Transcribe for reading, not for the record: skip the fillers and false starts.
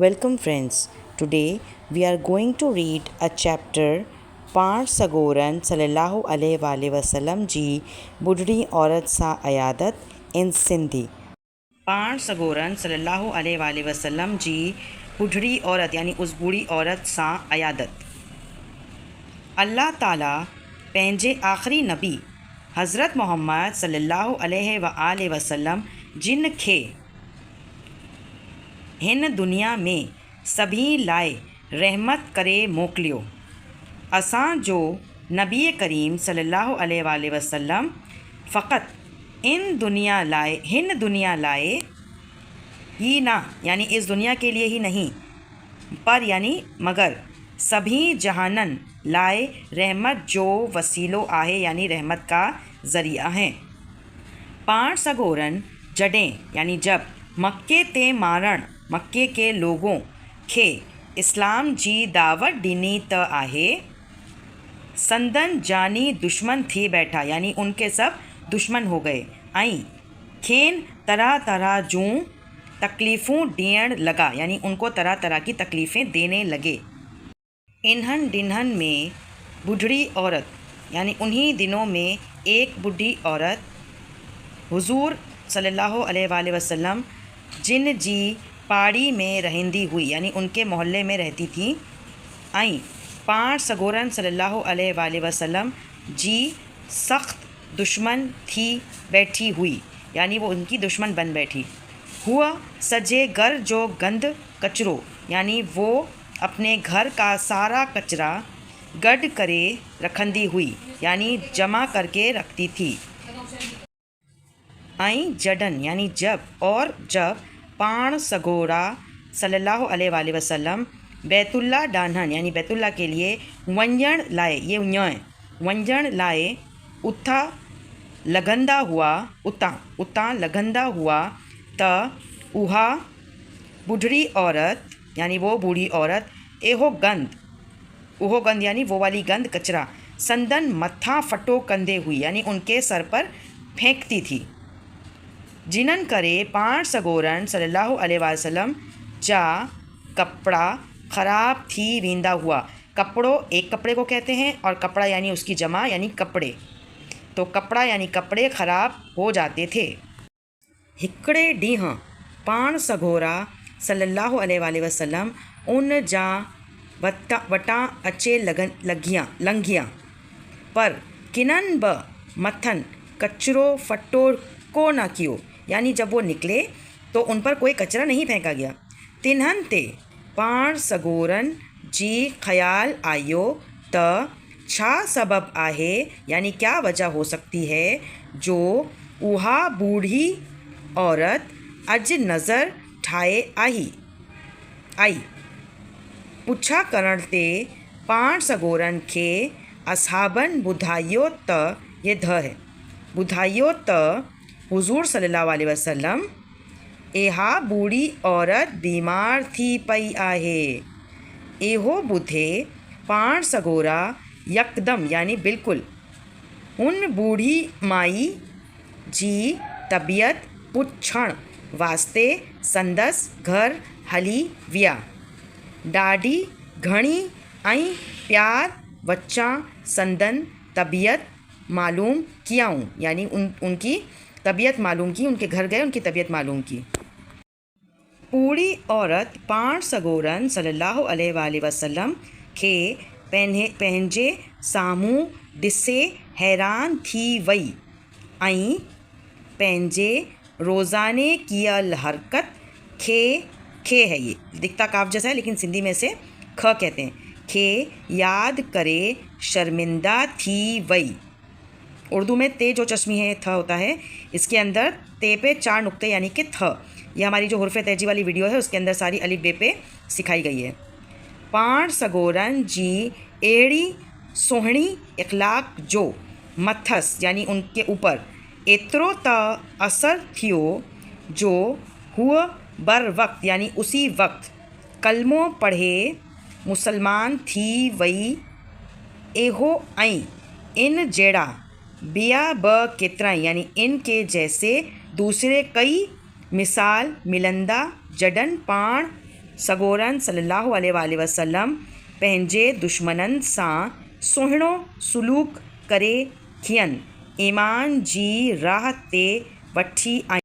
Welcome, friends. Today we are going to read a chapter पाण सगोरन सल्लल्लाहु अलैहि वसल्लम जी बुढ़ड़ी औरत सा अयादत इन सिंधी। पाण सगोरन सल्लल्लाहु अलैहि वसल्लम जी बुढ़ड़ी औरत यानी उस बूढ़ी औरत सा अयादत। अल्लाह ताला पंहिंजे आख़िरी नबी हज़रत मोहम्मद सल्लल्लाहु अलैहि वसल्लम जिन खे हिन दुनिया में सभी लाइ रहमत करे मोकिलियो। असांजो नबी करीम सल्लल्लाहु अलैहि वसल्लम फ़क़त हिन दुनिया लाइ ही ना यानी इस दुनिया के लिए ही नहीं पर यानी मगर सभी जहानन लाइ रहमत जो वसीलो आहे यानी रहमत का ज़रिया हैं। पाण सगोरन जॾहिं यानी जब मक्के ते मारण मक्के के लोगों खे इस्लाम जी दावत ॾिनी त आहे संदन जानी दुश्मन थी बैठा यानी उनके सब दुश्मन हो गए ऐं खेन तरह तरह जूं तकलीफ़ूं ॾियण लगा यानी उनको तरह तरह की तकलीफ़ें देने लगे। इन्हन दिनहन में बुढ़ड़ी औरत यानी उन्हीं दिनों में एक बूढ़ी औरत हुजूर सल्लल्लाहु अलैहि वसल्लम जिन जी पाड़ी में रहंदी हुई यानी उनके मोहल्ले में रहती थी ऐं पाण सगोरन सल्लल्लाहु अलैहि वसल्लम जी सख़्त दुश्मन थी बैठी हुई यानी वो उनकी दुश्मन बन बैठी। हुआ सजे घर जो गंद कचरो यानी वो अपने घर का सारा कचरा गड करे रखंदी हुई यानी जमा करके रखती थी। ऐं जडन यानी जब और जब पाण सगोरा सल्लल्लाहु अलैहि वसल्लम बैतुल्ला डानहन यानी बैतुल्ला के लिए वंजण लाए ये वंजण लाए उता लगंदा हुआ त उहा बुढ़ड़ी औरत यानी वो बूढ़ी औरत उहो गंद यानी वो वाली गंद कचरा संदन मथा फटो कंदे हुई यानी उनके सर पर फेंकती थी। जिनन करे पाण सगोरन सल्लल्लाहु अलैहि वसल्लम जा कपड़ा ख़राब थी वेंदा हुआ। कपड़ो एक कपड़े को कहते हैं और कपड़ा यानी उसकी जमा यानी कपड़े, तो कपड़ा यानी कपड़े ख़राब हो जाते थे। हिकड़े ॾींहुं पाण सगोरा सल्लल्लाहु अलैहि वसल्लम उन जा वटा अचे लंघिया पर किनन ब मथन कचरो फटो को न कियो यानी जब वो निकले तो उन पर कोई कचरा नहीं फेंका गया। तिन्हन ते पाण सगोरन जी ख़्याल आयो त छा सबब आहे यानी क्या वजह हो सकती है जो उहा बूढ़ी औरत अज नज़र ठाए आई। पुछा करण ते पाण सगोरन खे असहाबन ॿुधायो त हुजूर सल्लल्लाहु अलैहि वसल्लम इहा बूढ़ी औरत बीमार थी पई आहे। इहो ॿुधे पाण सगोरा यकदम यानी बिल्कुल उन बूढ़ी माई जी तबीयत पुछण वास्ते संदसि घर हली विया। ॾाढी घणी ऐं प्यार वच्चा संदन तबीयत मालूम कियाऊं यानी उनकी तबीयत मालूम की, उनके घर गए उनकी तबीयत मालूम की। बूढ़ी औरत पाण सगोरन सल्लल्लाहु अलैहि वसल्लम खे पंहिंजे साम्हूं ॾिसे हैरान थी वई ऐं पंहिंजे रोज़ाने कियल हरकत खे है ये दिखता काफ जैसा है लेकिन सिंधी में से ख कहते हैं खे याद करे शर्मिंदा थी वई। उर्दू में ते जो चश्मी है थ होता है, इसके अंदर ते पे 4 नुक्ते यानी कि थ। यह हमारी जो हुर्फ़े तेजी वाली वीडियो है उसके अंदर सारी अलिफ बे पे सिखाई गई है। पाण सगोरन जी एड़ी सोहणी इखलाक जो मथस यानी उनके ऊपर एतिरो त असर थियो जो हुआ बर वक्त यानी उसी वक्त कलमो पढ़े मुसलमान थी वई। एहो ऐं इन जहिड़ा बिया ब केतिरा यानी इन के जैसे दूसरे कई मिसाल मिलंदा जडन पाण सॻोरनि सल्लल्लाहु अलैहि वसल्लम पंहिंजे दुश्मननि सां सुहिणो सलूक करे खेनि ईमान जी राह ते वठी